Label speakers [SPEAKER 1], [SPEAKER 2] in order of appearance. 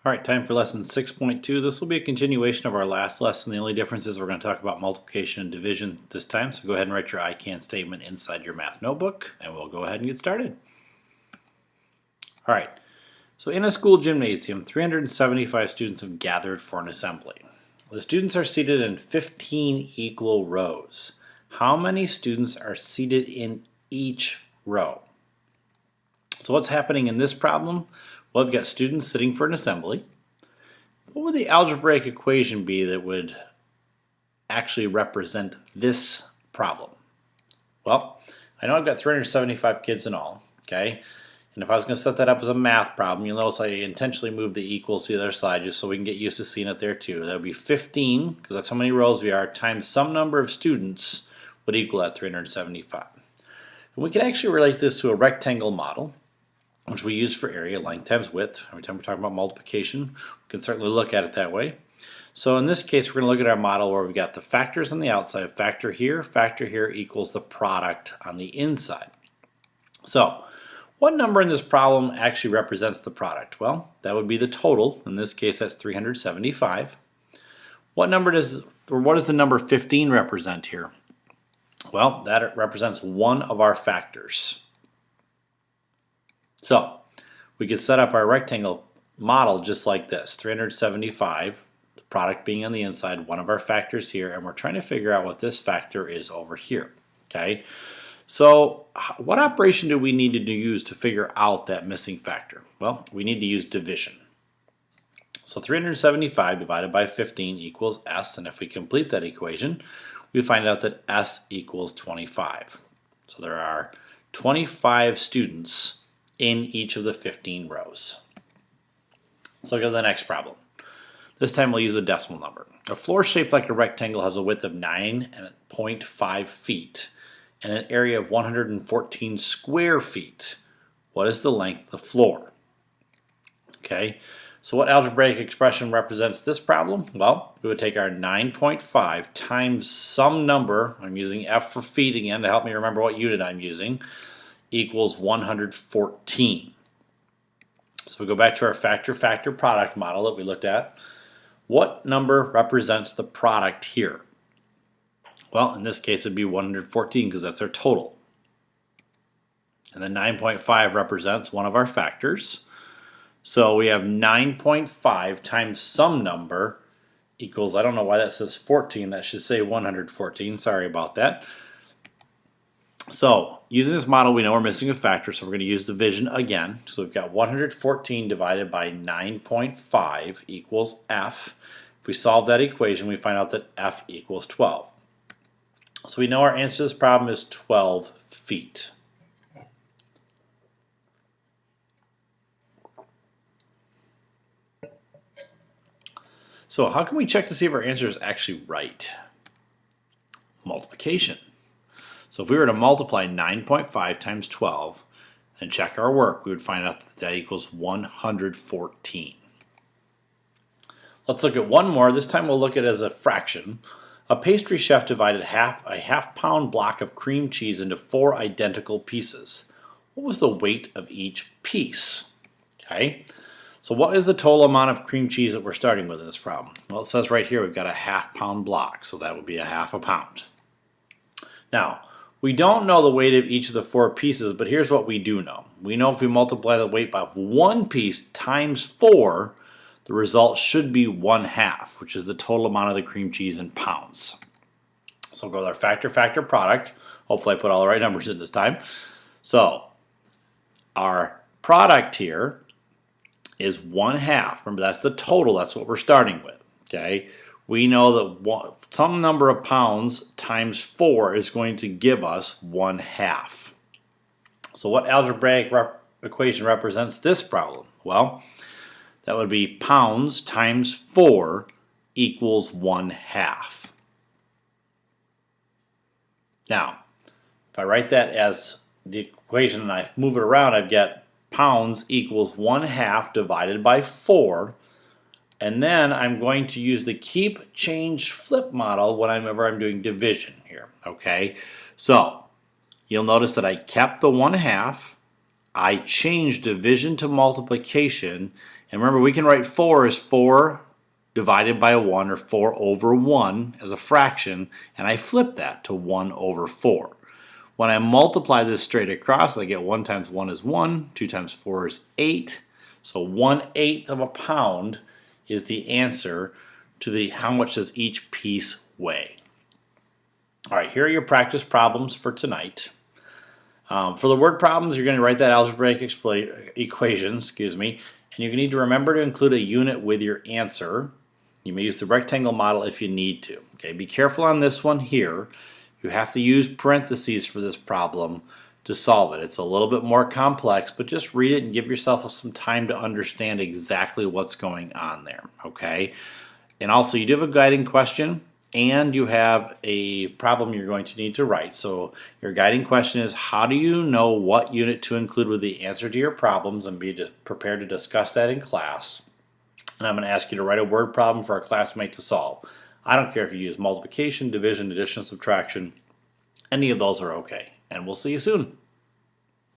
[SPEAKER 1] All right, time for lesson 6.2. This will be a continuation of our last lesson. The only difference is we're going to talk about multiplication and division this time. So go ahead and write your I can statement inside your math notebook, and we'll go ahead and get started. All right, so in a school gymnasium, 375 students have gathered for an assembly. The students are seated in 15 equal rows. How many students are seated in each row? So what's happening in this problem? Well, we've got students sitting for an assembly. What would the algebraic equation be that would actually represent this problem? Well, I know I've got 375 kids in all, okay? And if I was going to set that up as a math problem, you'll notice I intentionally moved the equals to the other side just so we can get used to seeing it there too. That would be 15, because that's how many rows we are, times some number of students would equal that 375. And we can actually relate this to a rectangle model, which we use for area, length times width. Every time we're talking about multiplication, we can certainly look at it that way. So in this case, we're going to look at our model where we've got the factors on the outside. Factor here equals the product on the inside. So what number in this problem actually represents the product? Well, that would be the total. In this case, that's 375. What does the number 15 represent here? Well, that represents one of our factors. So we could set up our rectangle model just like this, 375, the product being on the inside, one of our factors here, and we're trying to figure out what this factor is over here, okay? So what operation do we need to use to figure out that missing factor? Well, we need to use division. So 375 divided by 15 equals S, and if we complete that equation, we find out that S equals 25. So there are 25 students in each of the 15 rows. Let's look at the next problem. This time we'll use a decimal number. A floor shaped like a rectangle has a width of 9.5 feet and an area of 114 square feet. What is the length of the floor? Okay, so what algebraic expression represents this problem? Well, we would take our 9.5 times some number, I'm using F for feet again to help me remember what unit I'm using, equals 114. So we go back to our factor product model that we looked at. What number represents the product here? Well, in this case it would be 114 because that's our total. And then 9.5 represents one of our factors. So we have 9.5 times some number equals, I don't know why that says 14, that should say 114, sorry about that. So using this model, we know we're missing a factor, so we're going to use division again. So we've got 114 divided by 9.5 equals F. If we solve that equation, we find out that F equals 12. So we know our answer to this problem is 12 feet. So how can we check to see if our answer is actually right? Multiplication. So if we were to multiply 9.5 times 12 and check our work, we would find out that that equals 114. Let's look at one more. This time we'll look at it as a fraction. A pastry chef divided a half-pound block of cream cheese into 4 identical pieces. What was the weight of each piece? Okay, so what is the total amount of cream cheese that we're starting with in this problem? Well, it says right here we've got a half-pound block, so that would be a half a pound. Now, we don't know the weight of each of the 4 pieces, but here's what we do know. We know if we multiply the weight by one piece times 4, the result should be 1/2, which is the total amount of the cream cheese in pounds. So we'll go with our factor product. Hopefully I put all the right numbers in this time. So our product here is 1/2. Remember, that's the total. That's what we're starting with. Okay. We know that some number of pounds times 4 is going to give us 1/2. So what algebraic equation represents this problem? Well, that would be pounds times 4 equals 1/2. Now, if I write that as the equation and I move it around, I've got pounds equals 1/2 divided by 4. And then I'm going to use the keep, change, flip model whenever I'm doing division here, okay? So you'll notice that I kept the 1/2, I changed division to multiplication, And remember, we can write 4 as 4 divided by 1, or 4 over 1 as a fraction, and I flip that to 1 over 4. When I multiply this straight across, I get 1 times 1 is 1, 2 times 4 is 8. So 1/8 of a pound is the answer to the how much does each piece weigh. All right, here are your practice problems for tonight. For the word problems, you're going to write that algebraic equation, and you're going to need to remember to include a unit with your answer. You may use the rectangle model if you need to. Okay, be careful on this one here. You have to use parentheses for this problem to solve it. It's a little bit more complex, but just read it and give yourself some time to understand exactly what's going on there. Okay, and also you do have a guiding question, and you have a problem you're going to need to write. So your guiding question is, how do you know what unit to include with the answer to your problems, and be prepared to discuss that in class. And I'm going to ask you to write a word problem for a classmate to solve. I don't care if you use multiplication, division, addition, subtraction. Any of those are okay. And we'll see you soon.